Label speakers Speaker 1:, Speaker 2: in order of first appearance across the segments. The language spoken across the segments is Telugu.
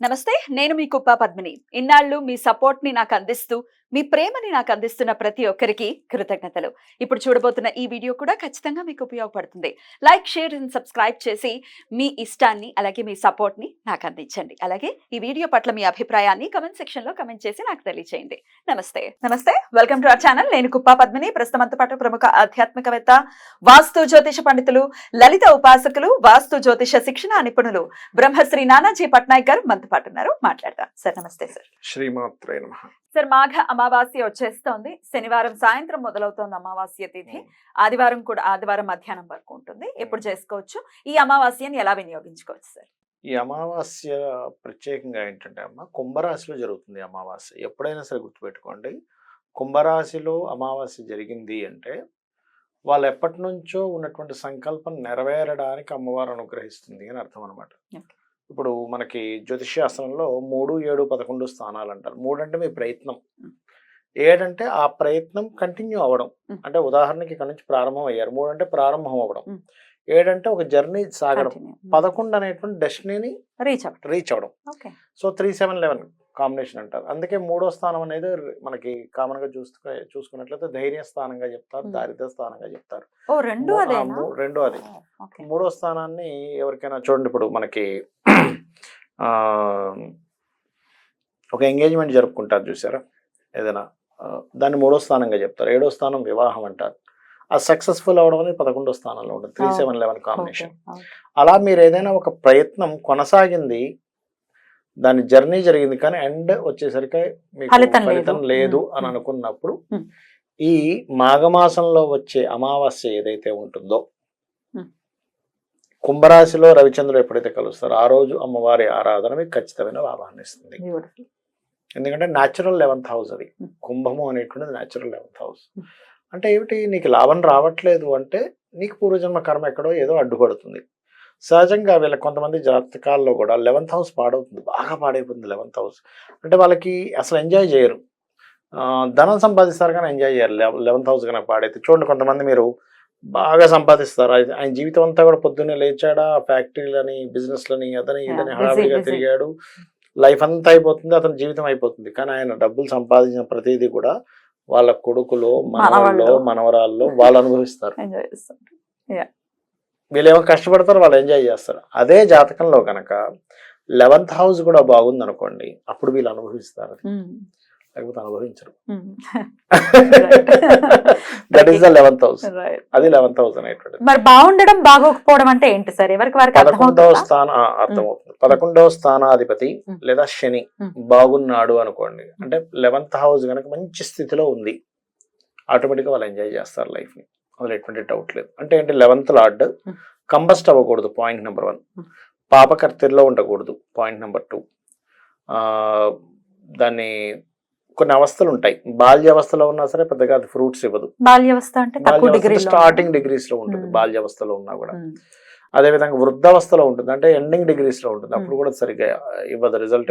Speaker 1: నమస్తే, నేను మీ కుప్ప పద్మిని. ఇన్నాళ్ళు మీ సపోర్ట్ ని నాకు అందిస్తూ, మీ ప్రేమని నాకు అందిస్తున్న ప్రతి ఒక్కరికి కృతజ్ఞతలు. ఇప్పుడు చూడబోతున్న ఈ వీడియో కూడా ఖచ్చితంగా మీకు ఉపయోగపడుతుంది. లైక్, షేర్ అండ్ సబ్స్క్రైబ్ చేసి మీ ఇష్టాన్ని అలాగే మీ సపోర్ట్ ని నాకు అందించండి. అలాగే ఈ వీడియో పట్ల మీ అభిప్రాయాన్ని కమెంట్ సెక్షన్ లో కమెంట్ చేసి నాకు తెలియజేయండి. నమస్తే, వెల్కమ్ టు అవర్ ఛానల్. నేను కుప్ప పద్మిని. ప్రస్తుతంతో పాటు ప్రముఖ ఆధ్యాత్మికవేత్త, వాస్తు జ్యోతిష పండితులు, లలిత ఉపాసకులు, వాస్తు జ్యోతిష శిక్షణ నిపుణులు బ్రహ్మశ్రీ నానాజీ పట్నాయక్ గారు మనతో పాటు ఉన్నారు. మాట్లాడతాం సార్. నమస్తే సార్.
Speaker 2: శ్రీమాత్రే నమః.
Speaker 1: సార్, మాఘ అమావాస్య వచ్చేస్తోంది. శనివారం సాయంత్రం మొదలవుతోంది అమావాస్య తిథి. ఆదివారం మధ్యాహ్నం వరకు ఉంటుంది. ఎప్పుడు చేసుకోవచ్చు? ఈ అమావాస్యని ఎలా వినియోగించుకోవచ్చు సార్?
Speaker 2: ఈ అమావాస్య ప్రత్యేకంగా ఏంటంటే అమ్మ, కుంభరాశిలో జరుగుతుంది అమావాస్య. ఎప్పుడైనా సరే గుర్తుపెట్టుకోండి, కుంభరాశిలో అమావాస్య జరిగింది అంటే వాళ్ళు ఎప్పటి నుంచో ఉన్నటువంటి సంకల్పం నెరవేరడానికి అమ్మవారు అనుగ్రహిస్తుంది అని అర్థం అనమాట. ఇప్పుడు మనకి జ్యోతిష్శాస్త్రంలో 3, 7, 11 స్థానాలు అంటారు. 3 అంటే మీ ప్రయత్నం, 7 అంటే ఆ ప్రయత్నం కంటిన్యూ అవ్వడం. అంటే ఉదాహరణకి ఇక్కడ నుంచి ప్రారంభం అయ్యారు, 3 అంటే ప్రారంభం అవ్వడం, 7 అంటే ఒక జర్నీ సాగడం, 11 అనేటువంటి డెస్టినీని రీచ్ అవ్వడం. సో 3, 7, 11 కాంబినేషన్ అంటారు. అందుకే 3వ స్థానం అనేది మనకి కామన్ గా చూసుకున్నట్లయితే ధైర్య స్థానంగా చెప్తారు, దారిద్ర స్థానంగా చెప్తారు. రెండో అది. 3వ స్థానాన్ని ఎవరికైనా చూడండి, ఇప్పుడు మనకి ఒక ఎంగేజ్మెంట్ జరుపుకుంటారు చూసారా ఏదైనా, దాన్ని 3వ స్థానంగా చెప్తారు. 7వ స్థానం వివాహం అంటారు. ఆ సక్సెస్ఫుల్ అవడం అనేది 11వ స్థానంలో ఉంటుంది. 3, 7, 11 కాంబినేషన్. అలా మీరు ఏదైనా ఒక ప్రయత్నం కొనసాగింది, దాని జర్నీ జరిగింది, కానీ ఎండ్ వచ్చేసరికి మీకు ఫలితం లేదు అని అనుకున్నప్పుడు ఈ మాఘమాసంలో వచ్చే అమావాస్య ఏదైతే ఉంటుందో, కుంభరాశిలో రవిచంద్రుడు ఎప్పుడైతే కలుస్తారో ఆ రోజు అమ్మవారి ఆరాధన మీకు ఖచ్చితమైన లాభాన్ని ఇస్తుంది. ఎందుకంటే న్యాచురల్ 11th హౌస్ అది. కుంభము అనేటువంటిది న్యాచురల్ 11th హౌస్. అంటే ఏమిటి, నీకు లాభం రావట్లేదు అంటే నీకు పూర్వజన్మ కర్మ ఎక్కడో ఏదో అడ్డుపడుతుంది. సహజంగా వీళ్ళ కొంతమంది జాతకాల్లో కూడా 11th హౌస్ పాడవుతుంది, బాగా పాడైపోతుంది 11th హౌస్. అంటే వాళ్ళకి అసలు ఎంజాయ్ చేయరు, ధనం సంపాదిస్తారు కానీ ఎంజాయ్ చేయరు 11th హౌస్ కనుక పాడైతే. చూడండి, కొంతమంది మీరు బాగా సంపాదిస్తారు, ఆయన జీవితం అంతా కూడా పొద్దున్నే లేచాడా ఫ్యాక్టరీలని, బిజినెస్లని, అతని ఇదని హడావిడిగా తిరిగాడు, లైఫ్ అంతా అయిపోతుంది, అతని జీవితం అయిపోతుంది. కానీ ఆయన డబ్బులు సంపాదించిన ప్రతిదీ కూడా వాళ్ళ కొడుకులో, మనవరాల్లో వాళ్ళు అనుభవిస్తారు. వీళ్ళేమో కష్టపడతారు, వాళ్ళు ఎంజాయ్ చేస్తారు. అదే జాతకంలో కనుక 11th హౌస్ కూడా బాగుంది అనుకోండి, అప్పుడు వీళ్ళు అనుభవిస్తారు, లేకపోతే అనుభవించరు. That is the 11th house. అది 11th హౌస్ అనేటువంటిది.
Speaker 1: మరి బాగుండడం బాగోకపోవడం అంటే ఏంటి సార్? ఎవరికి వారికి
Speaker 2: 11వ స్థానం అర్థమవుతుంది. 11వ స్థానాధిపతి లేదా శని బాగున్నాడు అనుకోండి, అంటే 11th హౌస్ కనుక మంచి స్థితిలో ఉంది, ఆటోమేటిక్ గా వాళ్ళు ఎంజాయ్ చేస్తారు లైఫ్ ని, అందులో ఎటువంటి డౌట్ లేదు. అంటే ఏంటి, 11th లార్డ్ కంబస్ట్ అవ్వకూడదు, పాయింట్ నెంబర్ 1. పాపకర్తెల్లో ఉండకూడదు, పాయింట్ నెంబర్ 2. దాన్ని కొన్ని అవస్థలు ఉంటాయి, బాల్యావస్థలో ఉన్నా సరే పెద్దగా అది ఫ్రూట్స్ ఇవ్వదు.
Speaker 1: బాల్యావస్థ అంటే
Speaker 2: స్టార్టింగ్ డిగ్రీస్ లో ఉంటుంది బాల్యావస్థలో ఉన్నా కూడా. అదే విధంగా వృద్ధావస్థలో ఉంటుంది, అంటే ఎండింగ్ డిగ్రీస్ లో ఉంటుంది, అప్పుడు కూడా సరిగ్గా ఇవ్వదు రిజల్ట్.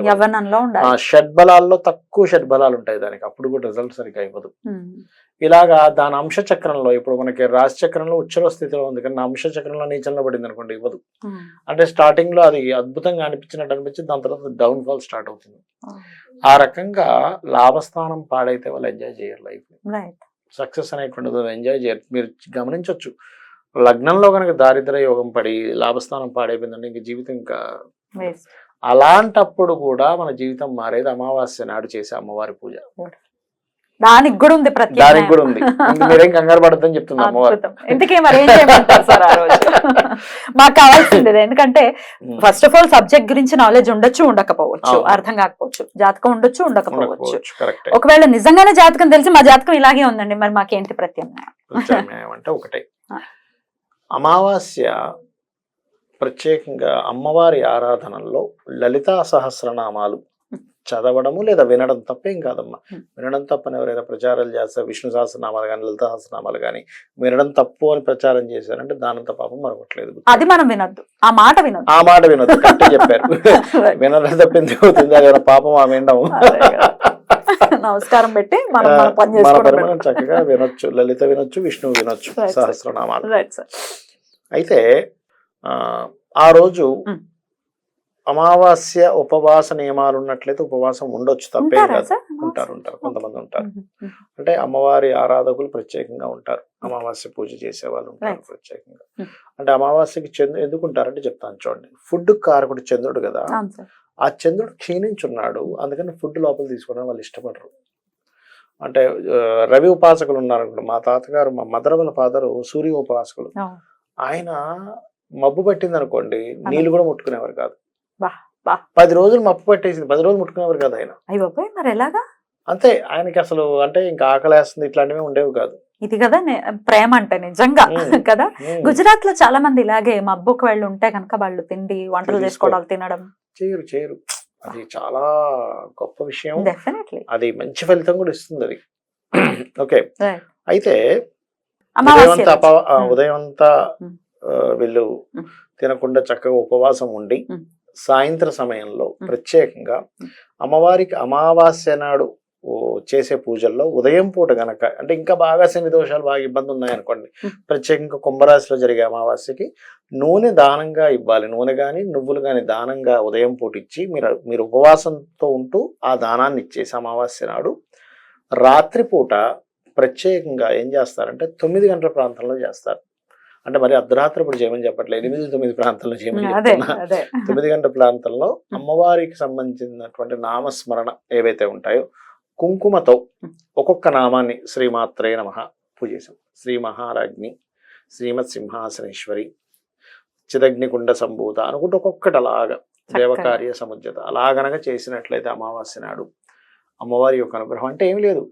Speaker 2: షడ్బలాల్లో తక్కువ షడ్బలాలు ఉంటాయి దానికి, అప్పుడు కూడా రిజల్ట్ సరిగ్గా ఇవ్వదు. ఇలాగా దాని అంశ చక్రంలో, ఇప్పుడు మనకి రాశి చక్రంలో ఉచ్చల స్థితిలో ఉంది కానీ అంశ చక్రంలో నీచంలో పడింది అనుకోండి, ఇవ్వదు. అంటే స్టార్టింగ్ లో అది అద్భుతంగా అనిపించినట్టు అనిపించి దాని తర్వాత డౌన్ ఫాల్ స్టార్ట్ అవుతుంది. ఆ రకంగా లాభస్థానం పాడైతే వాళ్ళు ఎంజాయ్ చేయరు లైఫ్. సక్సెస్ అనేటువంటిది ఎంజాయ్ చేయరు. మీరు గమనించవచ్చు, లగ్నంలో కనుక దారిద్ర యోగం పడి లాభస్థానం పాడైపోయిందంటే ఇంక జీవితం ఇంకా. అలాంటప్పుడు కూడా మన జీవితం మారేది అమావాస్య నాడు చేసే అమ్మవారి పూజ.
Speaker 1: దానికి కూడా ఉంది,
Speaker 2: దానికి కూడా ఉంది. మీరేం కంగారు పడద్దని చెప్తుంది అమ్మవారు.
Speaker 1: మాకు కావాల్సింది, ఎందుకంటే ఫస్ట్ ఆఫ్ ఆల్ సబ్జెక్ట్ గురించి నాలెడ్జ్ ఉండొచ్చు, ఉండకపోవచ్చు, అర్థం కాకపోవచ్చు, జాతకం ఉండొచ్చు, ఉండకపోవచ్చు. ఒకవేళ నిజంగానే జాతకం తెలిసి మా జాతకం ఇలాగే ఉందండి, మరి మాకేంటి
Speaker 2: ప్రత్యామ్నాయం? అంటే ఒకటే, అమావాస్య ప్రత్యేకంగా అమ్మవారి ఆరాధనలో లలితా సహస్రనామాలు చదవడము లేదా వినడం తప్పేం కాదమ్మా. వినడం తప్పని ఎవరైనా ప్రచారాలు చేస్తారు, విష్ణు సహస్రనామాలు కానీ లలిత సహస్రనామాలు కానీ వినడం తప్పు అని ప్రచారం చేశారంటే దానంత పాపం మరొకట్లేదు.
Speaker 1: అది మనం వినొద్దు, ఆ మాట
Speaker 2: వినొద్దు కరెక్ట్ చెప్పారు. వినడం తప్పింది అవుతుంది, అది పాపం ఆ వినడం.
Speaker 1: నమస్కారం పెట్టి మన
Speaker 2: పరిమాణం చక్కగా వినొచ్చు, లలిత వినొచ్చు, విష్ణువు వినొచ్చు సహస్రనామాలు. అయితే ఆ రోజు అమావాస్య ఉపవాస నియమాలు ఉన్నట్లయితే ఉపవాసం ఉండొచ్చు, తప్పేం
Speaker 1: ఉంటారా
Speaker 2: కాదు.
Speaker 1: సార్?
Speaker 2: ఉంటారు కొంతమంది ఉంటారు.
Speaker 1: మ్మ్. మ్మ్.
Speaker 2: అంటే అమ్మవారి ఆరాధకులు ప్రత్యేకంగా ఉంటారు, అమావాస్య పూజ చేసే వాళ్ళు ఉంటారు
Speaker 1: Right.
Speaker 2: ప్రత్యేకంగా.
Speaker 1: Hmm.
Speaker 2: అంటే అమావాస్యకి చంద్రుడు ఎందుకు ఉంటారంటే చెప్తాను చూడండి. ఫుడ్ కారకుడు చంద్రుడు కదా,
Speaker 1: అవును సార్.
Speaker 2: ఆ చంద్రుడు క్షీణించున్నాడు, అందుకని ఫుడ్ లోపల తీసుకోవడం వాళ్ళు ఇష్టపడరు. అంటే రవి ఉపాసకులు ఉన్నారు. మా తాతగారు, మా మదర్ వాళ్ళ ఫాదర్ సూర్య ఉపాసకులు.
Speaker 1: అవును.
Speaker 2: ఆయన మబ్బు పట్టింది అనుకోండి, నీళ్లు కూడా ముట్టుకునేవారు కాదు.
Speaker 1: బా బా
Speaker 2: 10 రోజులు మబ్బు పట్టేసింది, 10 రోజులు ముట్టుకునేవారు కాదు ఆయన.
Speaker 1: అయ్యి బాబాయ్, మరి ఎలాగా?
Speaker 2: అంతే, ఆయనకి అసలు అంటే ఇంకా ఆకలేస్తుంది ఇట్లాంటివి ఉండేవి కాదు.
Speaker 1: ఇది కదా ప్రేమ అంటే నిజంగా
Speaker 2: మ్మ్.
Speaker 1: కదా.
Speaker 2: మ్మ్.
Speaker 1: గుజరాత్ లో చాలా మంది ఇలాగే మబ్బుకు వాళ్ళు ఉంటే కనుక వాళ్ళు తిండి వంటలు
Speaker 2: తీసుకో.
Speaker 1: చేసుకోవడం తినడం.
Speaker 2: చేయరు. అది చాలా గొప్ప విషయం.
Speaker 1: డెఫినెట్లీ.
Speaker 2: అది మంచి ఫలితం కూడా ఇస్తుంది అది. ఓకే.
Speaker 1: Right.
Speaker 2: అయితే
Speaker 1: అమావాస్య
Speaker 2: ఉదయం అంతా
Speaker 1: రోజు.
Speaker 2: ఉదయం అంతా
Speaker 1: మ్మ్.
Speaker 2: వీళ్ళు
Speaker 1: మ్మ్.
Speaker 2: తినకుండా చక్కగా ఉపవాసం ఉండి
Speaker 1: మ్మ్.
Speaker 2: సాయంత్ర సమయంలో
Speaker 1: మ్మ్.
Speaker 2: ప్రత్యేకంగా అమ్మవారికి అమావాస్య నాడు చేసే పూజల్లో ఉదయం పూట గనక, అంటే ఇంకా బాగా శని దోషాలు బాగా ఇబ్బంది ఉన్నాయనుకోండి,
Speaker 1: మ్మ్.
Speaker 2: ప్రత్యేకంగా కుంభరాశిలో జరిగే అమావాస్యకి నూనె దానంగా ఇవ్వాలి. నూనె కానీ నువ్వులు కానీ దానంగా ఉదయం పూట ఇచ్చి మీరు ఉపవాసంతో ఉంటూ ఆ దానాన్ని ఇచ్చేసి అమావాస్య నాడు రాత్రిపూట ప్రత్యేకంగా ఏం చేస్తారంటే 9 గంటల ప్రాంతంలో చేస్తారు. అంటే మరి అర్ధరాత్రి ఇప్పుడు చేయమని చెప్పట్లేదు, 8-9 ప్రాంతంలో చేయమని
Speaker 1: అదే
Speaker 2: చెప్తున్నా.
Speaker 1: అదే
Speaker 2: 9 గంటల ప్రాంతంలో అమ్మవారికి సంబంధించినటువంటి నామస్మరణ ఏవైతే ఉంటాయో కుంకుమతో ఒక్కొక్క నామాన్ని శ్రీమాత్రే నమః పూజేశాం. శ్రీ మహారాజ్ఞి, శ్రీమత్ సింహాసనేశ్వరి, చిదగ్నికుండ సంభూత అనుకుంటే ఒక్కొక్కటి అలాగా దేవకార్య సముజ్జత అలాగనగా చేసినట్లయితే అమావాస్య నాడు అమ్మవారి యొక్క అనుగ్రహం అంటే ఏమి లేదు.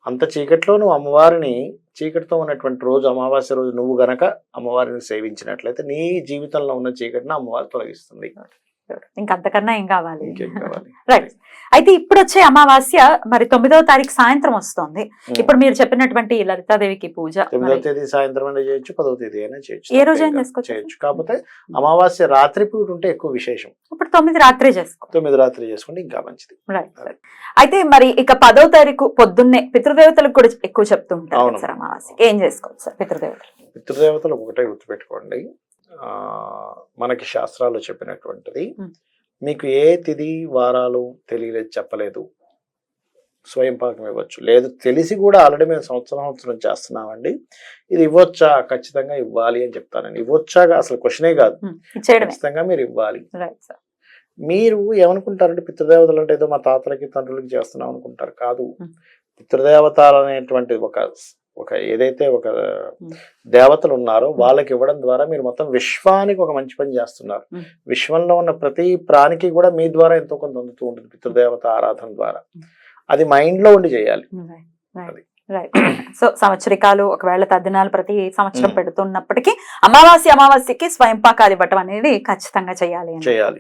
Speaker 2: అంత చీకట్లో నువ్వు అమ్మవారిని, చీకటితో ఉన్నటువంటి రోజు అమావాస్య రోజు నువ్వు గనక అమ్మవారిని సేవించినట్లయితే నీ జీవితంలో ఉన్న చీకటిని అమ్మవారు తొలగిస్తుంది.
Speaker 1: ఇంకంతకన్నా ఏం కావాలి?
Speaker 2: ఇంకేం కావాలి?
Speaker 1: రైట్. అయితే ఇప్పుడు వచ్చే అమావాస్య మరి 9వ తారీఖు సాయంత్రం వస్తుంది. ఇప్పుడు మీరు చెప్పినటువంటి ఈ లలితాదేవికి పూజ
Speaker 2: 9వ తేదీ సాయంత్రం అయినా చేయొచ్చు, 10వ తేదీ అయినా చేయొచ్చు,
Speaker 1: ఏ రోజైనా
Speaker 2: తప్పేం కాదు.
Speaker 1: చేసుకోవచ్చు.
Speaker 2: చేయొచ్చు. కాకపోతే అమావాస్య రాత్రి పూట ఉంటే ఎక్కువ విశేషం.
Speaker 1: ఇప్పుడు 9 రాత్రే చేసుకో.
Speaker 2: 9 రాత్రి చేసుకుంటే ఇంకా మంచిది.
Speaker 1: Right sir. అయితే మరి ఇక 10వ తారీఖు పొద్దున్నే పితృదేవతలకు కూడా ఎక్కువ చెప్తూ ఉంటారు
Speaker 2: అవును.
Speaker 1: సార్ అమావాస్య. ఏం చేసుకోవచ్చు సార్ పితృదేవతలు?
Speaker 2: పితృదేవతలు ఒకటే గుర్తుపెట్టుకోండి, మనకి శాస్త్రాలు చెప్పినటువంటిది, మీకు ఏ తిథి వారాలు తెలియలేదు చెప్పలేదు, స్వయం పాకం ఇవ్వచ్చు. లేదు తెలిసి కూడా ఆల్రెడీ మేము సంవత్సరం చేస్తున్నామండి, ఇది ఇవ్వచ్చా, ఖచ్చితంగా ఇవ్వాలి అని చెప్తానండి. ఇవ్వచ్చాగా అసలు క్వశ్చనే కాదు,
Speaker 1: చేయడమే.
Speaker 2: ఖచ్చితంగా మీరు ఇవ్వాలి.
Speaker 1: Right sir.
Speaker 2: మీరు ఏమనుకుంటారంటే పితృదేవతలు అంటే ఏదో మా తాతలకి తండ్రులకి చేస్తున్నాం అనుకుంటారు. కాదు, పితృదేవతలు అనేటువంటి ఒక ఏదైతే ఒక దేవతలు ఉన్నారో వాళ్ళకి ఇవ్వడం ద్వారా మీరు మొత్తం విశ్వానికి ఒక మంచి పని చేస్తున్నారు. విశ్వంలో ఉన్న ప్రతి ప్రాణికి కూడా మీ ద్వారా ఎంతో కొంత అందుతూ ఉంటుంది పితృదేవత ఆరాధన ద్వారా. అది మైండ్ లో ఉండి చేయాలి.
Speaker 1: రైట్. సో సంవత్సరికాలు ఒకవేళ తద్దినాలు ప్రతి సంవత్సరం
Speaker 2: మ్మ్.
Speaker 1: పెడుతున్నప్పటికీ అమావాస్యకి స్వయం పాకాలు ఇవ్వటం అనేది ఖచ్చితంగా చేయాలి.
Speaker 2: చేయాలి.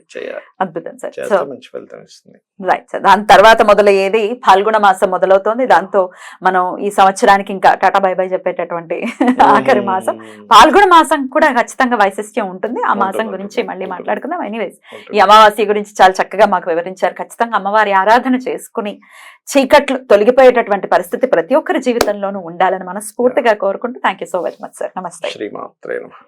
Speaker 1: అద్భుతం సార్. సో
Speaker 2: చేస్తే మంచి ఫలితం ఇస్తుంది.
Speaker 1: Right sir. దాని తర్వాత మొదలయ్యేది ఫాల్గుణ మాసం మొదలవుతోంది. దాంతో మనం ఈ సంవత్సరానికి ఇంకా టాటా బై బై చెప్పేటటువంటి ఆఖరి మాసం ఫాల్గుణ మాసం కూడా ఖచ్చితంగా వైశిష్ట్యం ఉంటుంది. ఆ మాసం
Speaker 2: ఉంటుంది,
Speaker 1: గురించి
Speaker 2: ఉంటుంది,
Speaker 1: మళ్ళీ
Speaker 2: ఉంటుంది.
Speaker 1: మాట్లాడుకుందాం. ఎనీవేస్
Speaker 2: ఉంటుంది.
Speaker 1: ఈ అమావాస్య గురించి చాలా చక్కగా మాకు వివరించారు. ఖచ్చితంగా అమ్మవారి ఆరాధన చేసుకుని చీకట్లు తొలగిపోయేటటువంటి పరిస్థితి ప్రతి ఒక్కరి జీవితంలోనూ ఉండాలని మనస్ఫూర్తిగా కోరుకుంటూ thank you so very much sir. నమస్తే.
Speaker 2: శ్రీమాత్రే నమః.